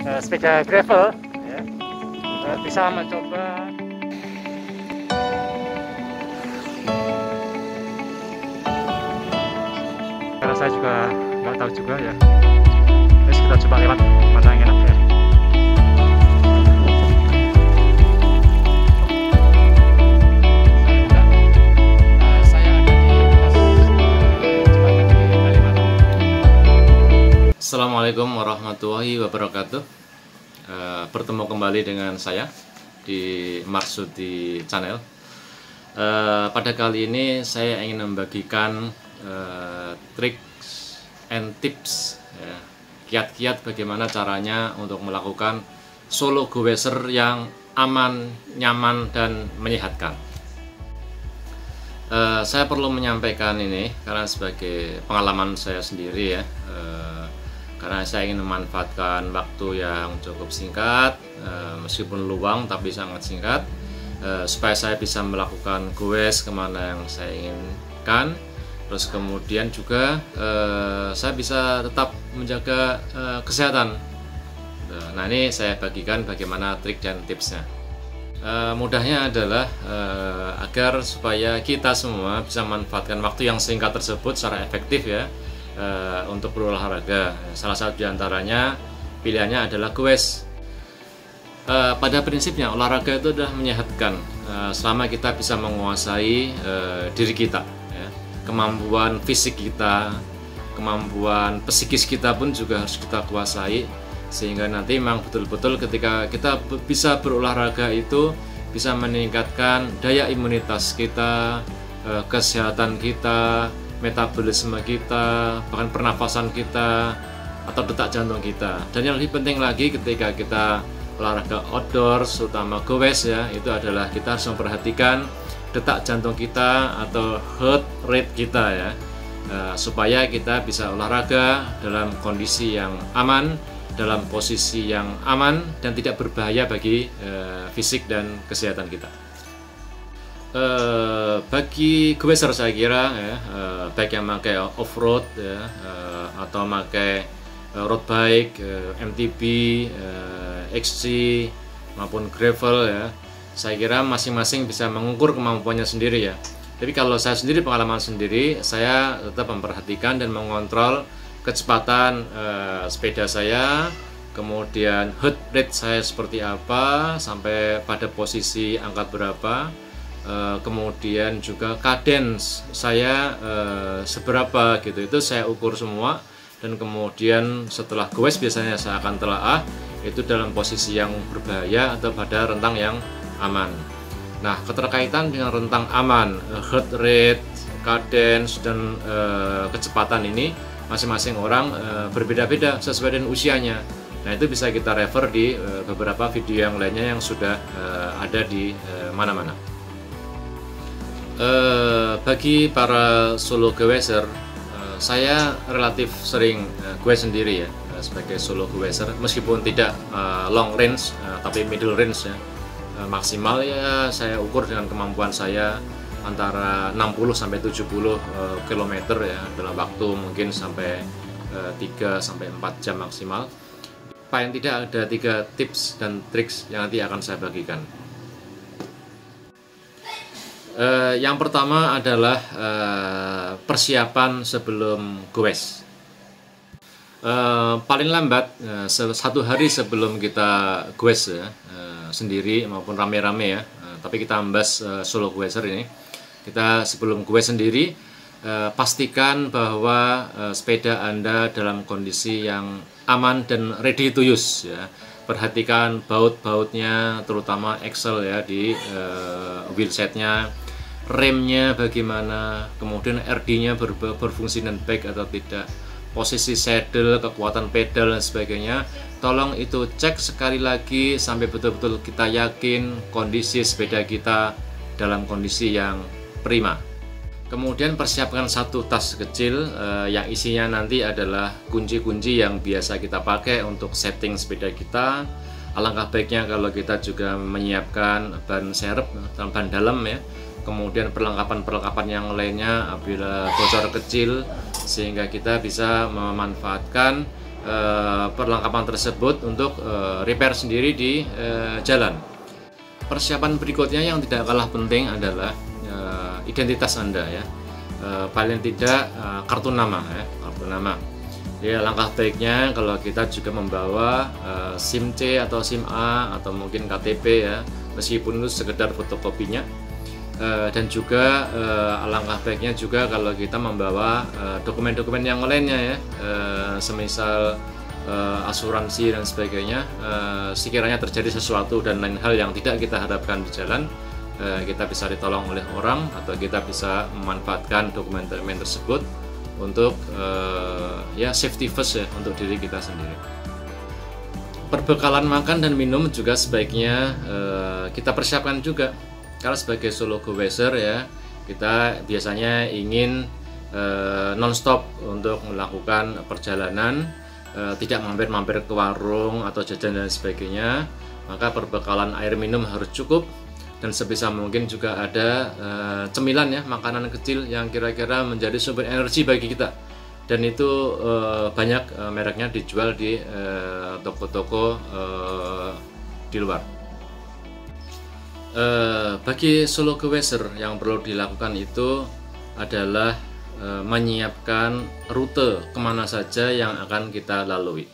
sepeda gravel ya, bisa mencoba. Karena saya juga nggak tahu juga ya, terus kita coba lewat mana yang enak ya. Assalamualaikum warahmatullahi wabarakatuh. Bertemu kembali dengan saya di Marsudi Channel. Pada kali ini saya ingin membagikan tricks and tips ya, kiat-kiat bagaimana caranya untuk melakukan solo goeser yang aman, nyaman, dan menyehatkan. Saya perlu menyampaikan ini karena sebagai pengalaman saya sendiri ya. Karena saya ingin memanfaatkan waktu yang cukup singkat, meskipun luang tapi sangat singkat, supaya saya bisa melakukan goes kemana yang saya inginkan. Terus kemudian juga saya bisa tetap menjaga kesehatan. Nah, ini saya bagikan bagaimana trik dan tipsnya. Mudahnya adalah agar supaya kita semua bisa memanfaatkan waktu yang singkat tersebut secara efektif ya, untuk berolahraga. Salah satu diantaranya pilihannya adalah goes. Pada prinsipnya olahraga itu adalah menyehatkan selama kita bisa menguasai diri kita ya. Kemampuan fisik kita, kemampuan psikis kita pun juga harus kita kuasai, sehingga nanti memang betul-betul ketika kita bisa berolahraga itu bisa meningkatkan daya imunitas kita, kesehatan kita, metabolisme kita, bahkan pernafasan kita, atau detak jantung kita. Dan yang lebih penting lagi ketika kita olahraga outdoor, terutama goes ya, itu adalah kita harus memperhatikan detak jantung kita atau heart rate kita ya, supaya kita bisa olahraga dalam kondisi yang aman, dalam posisi yang aman, dan tidak berbahaya bagi fisik dan kesehatan kita. Bagi goeser saya kira ya, baik yang pakai off-road ya, atau pakai road bike, MTB, XC maupun gravel ya, saya kira masing-masing bisa mengukur kemampuannya sendiri ya. Tapi kalau saya sendiri, pengalaman sendiri, saya tetap memperhatikan dan mengontrol kecepatan sepeda saya, kemudian heart rate saya seperti apa, sampai pada posisi angka berapa, kemudian juga cadence saya seberapa gitu, itu saya ukur semua. Dan kemudian setelah goes biasanya saya akan telaah itu dalam posisi yang berbahaya atau pada rentang yang aman. Nah, keterkaitan dengan rentang aman, heart rate, cadence, dan kecepatan ini masing-masing orang berbeda-beda sesuai dengan usianya. Nah, itu bisa kita refer di beberapa video yang lainnya yang sudah ada di mana-mana. Bagi para solo goeser, saya relatif sering goes sendiri ya, sebagai solo goeser, meskipun tidak long range, tapi middle range ya. Maksimal ya saya ukur dengan kemampuan saya antara 60 sampai 70 km ya, dalam waktu mungkin sampai 3 sampai 4 jam maksimal. Paling tidak ada 3 tips dan triks yang nanti akan saya bagikan. Yang pertama adalah persiapan sebelum goes. Paling lambat 1 hari sebelum kita goes ya, sendiri maupun rame-rame ya, tapi kita membahas solo goeser ini. Kita sebelum goes sendiri, pastikan bahwa sepeda Anda dalam kondisi yang aman dan ready to use ya. Perhatikan baut-bautnya, terutama axle ya, di wheelsetnya, remnya bagaimana, kemudian RD-nya berfungsi dengan baik atau tidak, posisi saddle, kekuatan pedal dan sebagainya. Tolong itu cek sekali lagi sampai betul-betul kita yakin kondisi sepeda kita dalam kondisi yang prima. Kemudian persiapkan 1 tas kecil yang isinya nanti adalah kunci-kunci yang biasa kita pakai untuk setting sepeda kita. Alangkah baiknya kalau kita juga menyiapkan ban serep, ban dalam ya. Kemudian perlengkapan-perlengkapan yang lainnya apabila bocor kecil, sehingga kita bisa memanfaatkan perlengkapan tersebut untuk repair sendiri di jalan. Persiapan berikutnya yang tidak kalah penting adalah identitas Anda ya. Paling tidak kartu nama ya, kartu nama. Ya, langkah baiknya kalau kita juga membawa SIM C atau SIM A atau mungkin KTP ya, meskipun itu sekedar fotokopinya. Dan juga alangkah baiknya juga kalau kita membawa dokumen-dokumen yang lainnya ya, semisal asuransi dan sebagainya. Sekiranya terjadi sesuatu dan lain hal yang tidak kita harapkan di jalan, kita bisa ditolong oleh orang atau kita bisa memanfaatkan dokumen-dokumen tersebut untuk ya safety first ya, untuk diri kita sendiri. Perbekalan makan dan minum juga sebaiknya kita persiapkan juga. Karena sebagai solo goeser ya, kita biasanya ingin non-stop untuk melakukan perjalanan, tidak mampir-mampir ke warung atau jajan dan sebagainya. Maka perbekalan air minum harus cukup, dan sebisa mungkin juga ada cemilan ya, makanan kecil yang kira-kira menjadi sumber energi bagi kita. Dan itu banyak mereknya dijual di toko-toko di luar. Bagi solo goeser yang perlu dilakukan itu adalah menyiapkan rute kemana saja yang akan kita lalui.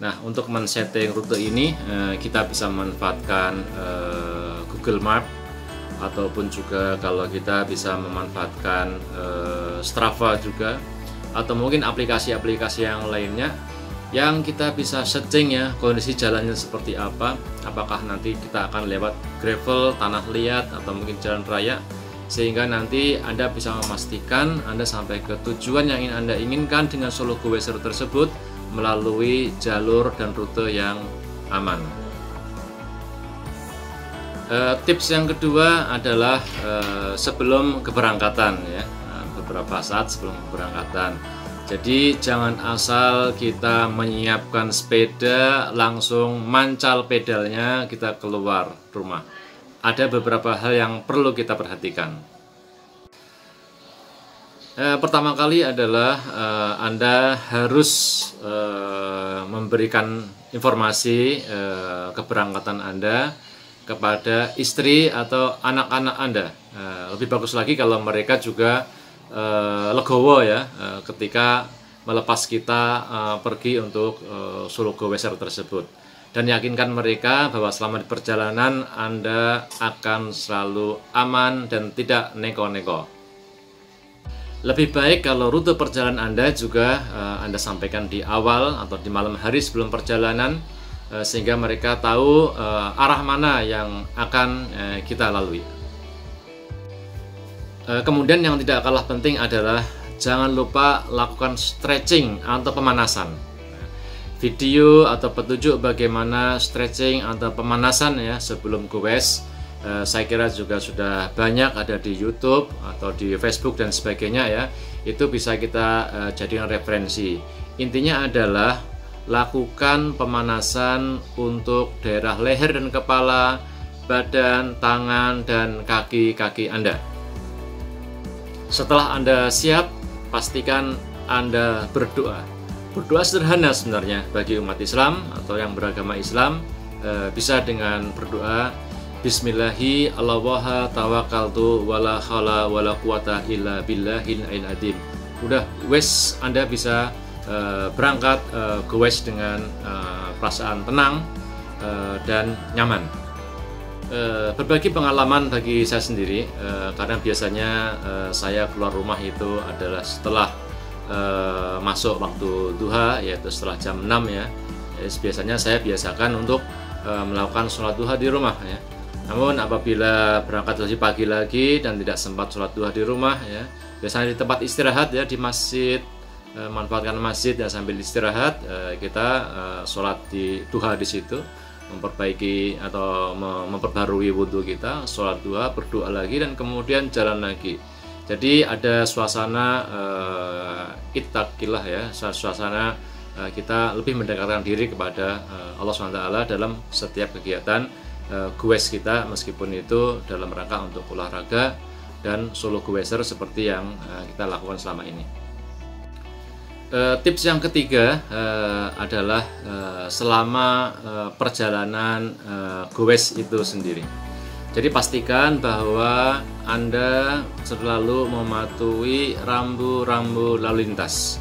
Nah, untuk men-setting rute ini kita bisa memanfaatkan Google Map, ataupun juga kalau kita bisa memanfaatkan Strava juga, atau mungkin aplikasi-aplikasi yang lainnya yang kita bisa searching ya, kondisi jalannya seperti apa, apakah nanti kita akan lewat gravel, tanah liat, atau mungkin jalan raya, sehingga nanti Anda bisa memastikan Anda sampai ke tujuan yang ingin Anda inginkan dengan solo goeser tersebut melalui jalur dan rute yang aman. Tips yang kedua adalah sebelum keberangkatan ya, beberapa saat sebelum keberangkatan. Jadi jangan asal kita menyiapkan sepeda langsung mancal pedalnya kita keluar rumah. Ada beberapa hal yang perlu kita perhatikan. Pertama kali adalah Anda harus memberikan informasi keberangkatan Anda kepada istri atau anak-anak Anda. Lebih bagus lagi kalau mereka juga legowo ya ketika melepas kita pergi untuk solo goeser tersebut, dan yakinkan mereka bahwa selama di perjalanan Anda akan selalu aman dan tidak neko-neko. Lebih baik kalau rute perjalanan Anda juga Anda sampaikan di awal atau di malam hari sebelum perjalanan, sehingga mereka tahu arah mana yang akan kita lalui. Kemudian yang tidak kalah penting adalah jangan lupa lakukan stretching atau pemanasan. Video atau petunjuk bagaimana stretching atau pemanasan ya sebelum goes, saya kira juga sudah banyak ada di YouTube atau di Facebook dan sebagainya ya. Itu bisa kita jadikan referensi. Intinya adalah lakukan pemanasan untuk daerah leher dan kepala, badan, tangan, dan kaki-kaki Anda. Setelah Anda siap, pastikan Anda berdoa. Berdoa sederhana sebenarnya bagi umat Islam atau yang beragama Islam, bisa dengan berdoa Bismillahi Allaha tawakkaltu wala haula wala quwata illa billahil aliyil azim. Udah, wes Anda bisa berangkat goes dengan perasaan tenang dan nyaman. Berbagi pengalaman bagi saya sendiri, karena biasanya saya keluar rumah itu adalah setelah masuk waktu duha, yaitu setelah jam 6 ya. Biasanya saya biasakan untuk melakukan sholat duha di rumah ya. Namun apabila berangkat lebih pagi lagi dan tidak sempat sholat duha di rumah ya, biasanya di tempat istirahat ya, di masjid, manfaatkan masjid ya, sambil istirahat kita sholat di duha di situ, memperbaiki atau memperbarui wudhu kita, sholat duha, berdoa lagi, dan kemudian jalan lagi. Jadi ada suasana ittaqillah ya, suasana kita lebih mendekatkan diri kepada Allah SWT dalam setiap kegiatan goes kita, meskipun itu dalam rangka untuk olahraga dan solo goeser seperti yang kita lakukan selama ini. Tips yang ketiga adalah selama perjalanan goes itu sendiri. Jadi pastikan bahwa Anda selalu mematuhi rambu-rambu lalu lintas.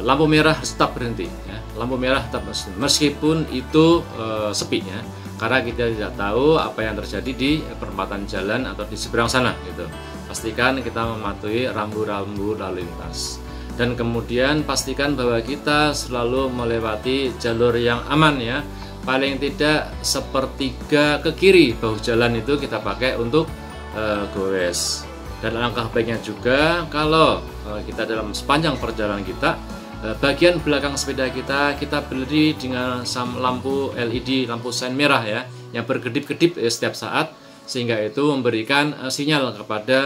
Lampu merah tetap berhenti, ya. Lampu merah tetap berhenti, meskipun itu sepi, ya. Karena kita tidak tahu apa yang terjadi di perempatan jalan atau di seberang sana, gitu. Pastikan kita mematuhi rambu-rambu lalu lintas. Dan kemudian pastikan bahwa kita selalu melewati jalur yang aman, ya. Paling tidak sepertiga ke kiri bahu jalan itu kita pakai untuk goes. Dan langkah baiknya juga kalau kita dalam sepanjang perjalanan kita, bagian belakang sepeda kita beri dengan lampu LED, lampu sein merah, ya, yang berkedip-kedip setiap saat, sehingga itu memberikan sinyal kepada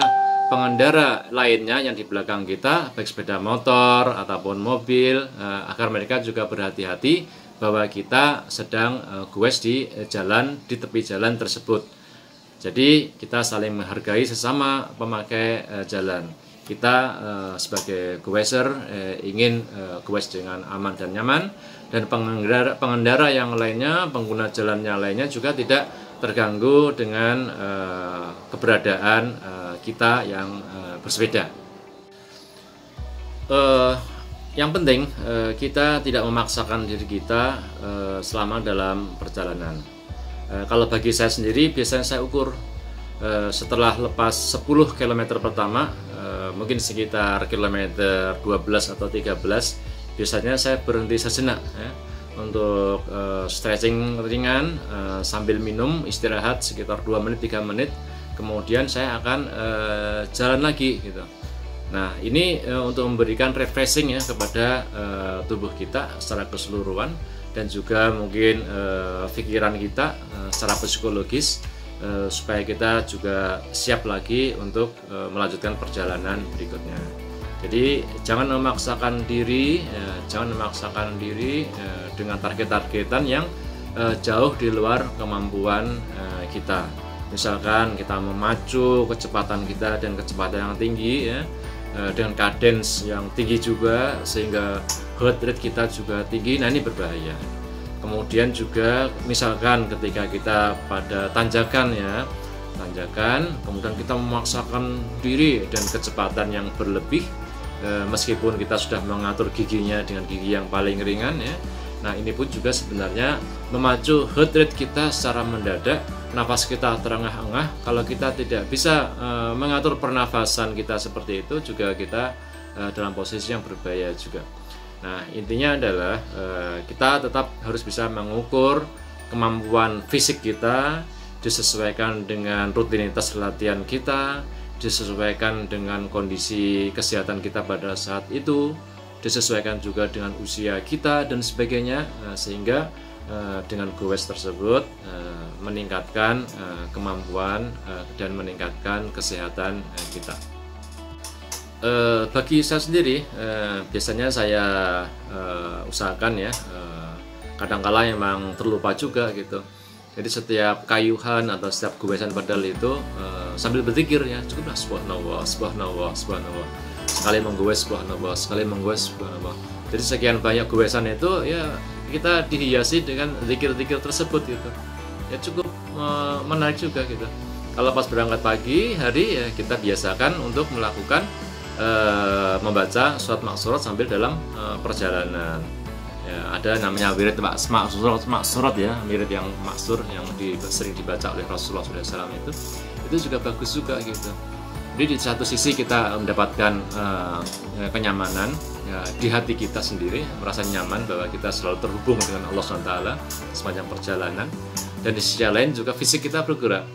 pengendara lainnya yang di belakang kita, baik sepeda motor ataupun mobil, agar mereka juga berhati-hati bahwa kita sedang goes di tepi jalan tersebut. Jadi kita saling menghargai sesama pemakai jalan. Kita sebagai goeser ingin goes dengan aman dan nyaman, dan pengendara yang lainnya, pengguna jalannya lainnya juga tidak terganggu dengan keberadaan kita yang bersepeda. Yang penting kita tidak memaksakan diri kita selama dalam perjalanan. Kalau bagi saya sendiri, biasanya saya ukur setelah lepas 10 km pertama, mungkin sekitar kilometer 12 atau 13, biasanya saya berhenti sejenak, ya, untuk stretching ringan sambil minum, istirahat sekitar 2 menit 3 menit, kemudian saya akan jalan lagi, gitu. Nah, ini untuk memberikan refreshing, ya, kepada tubuh kita secara keseluruhan, dan juga mungkin pikiran kita secara psikologis, supaya kita juga siap lagi untuk melanjutkan perjalanan berikutnya. Jadi jangan memaksakan diri, dengan target-targetan yang jauh di luar kemampuan kita. Misalkan kita memacu kecepatan kita dan kecepatan yang tinggi, ya, dengan cadence yang tinggi juga, sehingga heart rate kita juga tinggi. Nah, ini berbahaya. Kemudian juga misalkan ketika kita pada tanjakan, ya, kemudian kita memaksakan diri dan kecepatan yang berlebih, meskipun kita sudah mengatur giginya dengan gigi yang paling ringan, ya. Nah, ini pun juga sebenarnya memacu heart rate kita secara mendadak, nafas kita terengah-engah. Kalau kita tidak bisa mengatur pernafasan kita seperti itu, juga kita dalam posisi yang berbahaya juga. Nah, intinya adalah kita tetap harus bisa mengukur kemampuan fisik kita, disesuaikan dengan rutinitas latihan kita, disesuaikan dengan kondisi kesehatan kita pada saat itu, disesuaikan juga dengan usia kita dan sebagainya, sehingga dengan goes tersebut meningkatkan kemampuan dan meningkatkan kesehatan kita. Bagi saya sendiri, biasanya saya usahakan, ya, kadang-kala memang terlupa juga, gitu. Jadi setiap kayuhan atau setiap goesan pedal itu sambil berzikir, ya, cukuplah subhanallah, subhanallah, subhanallah. Sekali menggoes subhanallah, sekali menggoes subhanallah. Jadi sekian banyak goesan itu, ya, kita dihiasi dengan zikir-zikir tersebut, gitu. Ya, cukup menarik juga, gitu. Kalau pas berangkat pagi hari, ya, kita biasakan untuk melakukan membaca surat maksurat sambil dalam perjalanan. Ya, ada namanya wirid maksurat, ya, wirid yang maksur yang sering dibaca oleh Rasulullah SAW itu juga bagus juga, gitu. Jadi di satu sisi kita mendapatkan kenyamanan, ya, di hati kita sendiri, merasa nyaman bahwa kita selalu terhubung dengan Allah SWT sepanjang perjalanan, dan di sisi lain juga fisik kita bergerak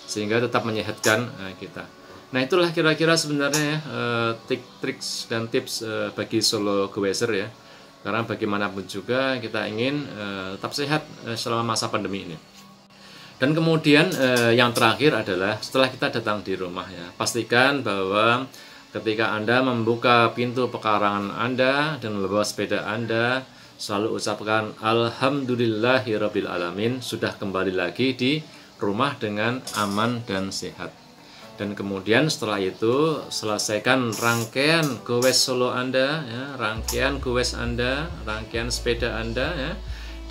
sehingga tetap menyehatkan kita. Nah, itulah kira-kira sebenarnya, ya, trik dan tips bagi solo goeser, ya. Karena bagaimanapun juga kita ingin tetap sehat selama masa pandemi ini. Dan kemudian yang terakhir adalah setelah kita datang di rumah, ya, pastikan bahwa ketika Anda membuka pintu pekarangan Anda dan membawa sepeda Anda, selalu ucapkan Alhamdulillahirabbil alamin, sudah kembali lagi di rumah dengan aman dan sehat. Dan kemudian setelah itu selesaikan rangkaian goes solo Anda ya, rangkaian goes Anda, rangkaian sepeda Anda ya,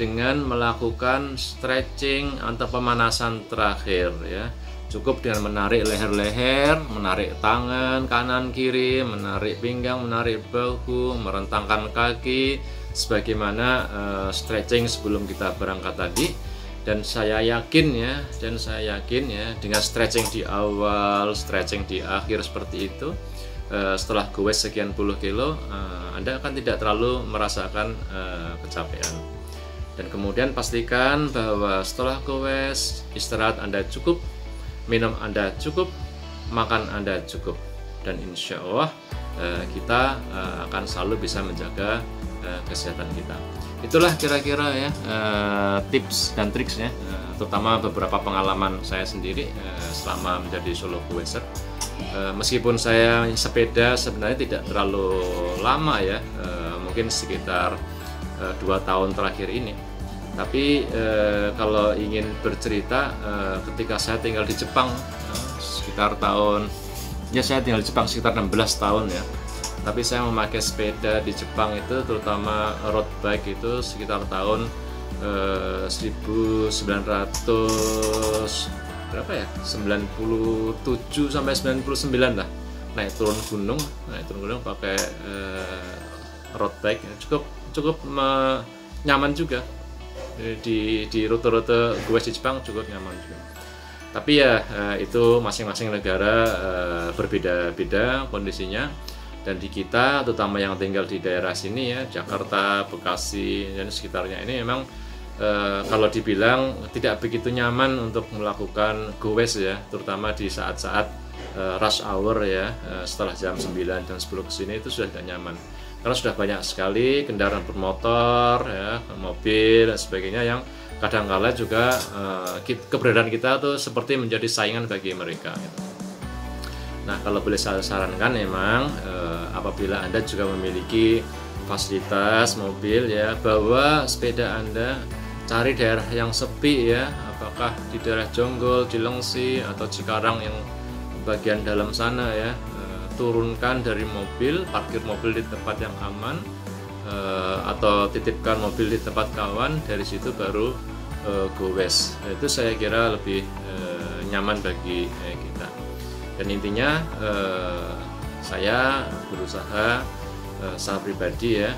dengan melakukan stretching atau pemanasan terakhir ya. Cukup dengan menarik leher-leher, menarik tangan kanan kiri, menarik pinggang, menarik bahu, merentangkan kaki sebagaimana stretching sebelum kita berangkat tadi. Dan saya yakin ya, dengan stretching di awal, stretching di akhir seperti itu, setelah goes sekian puluh kilo, Anda akan tidak terlalu merasakan kecapean. Dan kemudian pastikan bahwa setelah goes, istirahat Anda cukup, minum Anda cukup, makan Anda cukup, dan insya Allah kita akan selalu bisa menjaga kesehatan kita. Itulah kira-kira ya tips dan triksnya, terutama beberapa pengalaman saya sendiri selama menjadi solo goeser. Meskipun saya sepeda sebenarnya tidak terlalu lama ya, mungkin sekitar 2 tahun terakhir ini. Tapi kalau ingin bercerita, ketika saya tinggal di Jepang sekitar saya tinggal di Jepang sekitar 16 tahun ya. Tapi saya memakai sepeda di Jepang itu, terutama road bike itu sekitar tahun 1900 berapa ya? 97 sampai 99 lah. Naik turun gunung pakai road bike cukup nyaman juga. Di rute-rute goes di Jepang cukup nyaman juga. Tapi ya itu masing-masing negara berbeda-beda kondisinya. Dan di kita, terutama yang tinggal di daerah sini ya, Jakarta, Bekasi dan sekitarnya ini memang kalau dibilang tidak begitu nyaman untuk melakukan goes ya, terutama di saat-saat rush hour ya, setelah jam 9 dan 10 ke sini itu sudah tidak nyaman. Karena sudah banyak sekali kendaraan bermotor ya, mobil dan sebagainya yang kadang-kala juga keberadaan kita tuh seperti menjadi saingan bagi mereka gitu. Nah, kalau boleh saya sarankan memang apabila Anda juga memiliki fasilitas mobil ya, bawa sepeda Anda, cari daerah yang sepi ya, apakah di daerah Jonggol, Cilengsi atau Cikarang yang bagian dalam sana ya, turunkan dari mobil, parkir mobil di tempat yang aman, atau titipkan mobil di tempat kawan, dari situ baru goes. Itu saya kira lebih nyaman bagi kita. Dan intinya saya berusaha secara pribadi ya,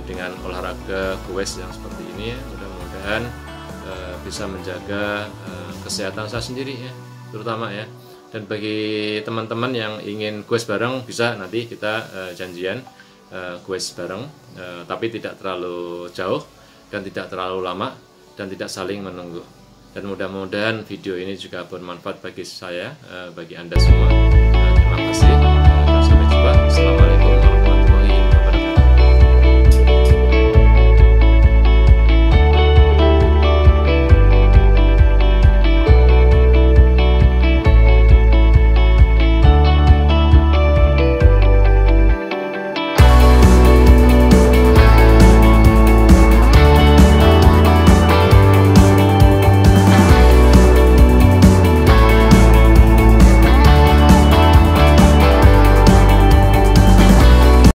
dengan olahraga goes yang seperti ini ya, mudah-mudahan bisa menjaga kesehatan saya sendiri ya, terutama ya. Dan bagi teman-teman yang ingin goes bareng, bisa nanti kita janjian goes bareng, tapi tidak terlalu jauh dan tidak terlalu lama dan tidak saling menunggu. Dan mudah-mudahan video ini juga bermanfaat bagi saya, bagi Anda semua. Terima kasih. Sampai jumpa. Assalamualaikum.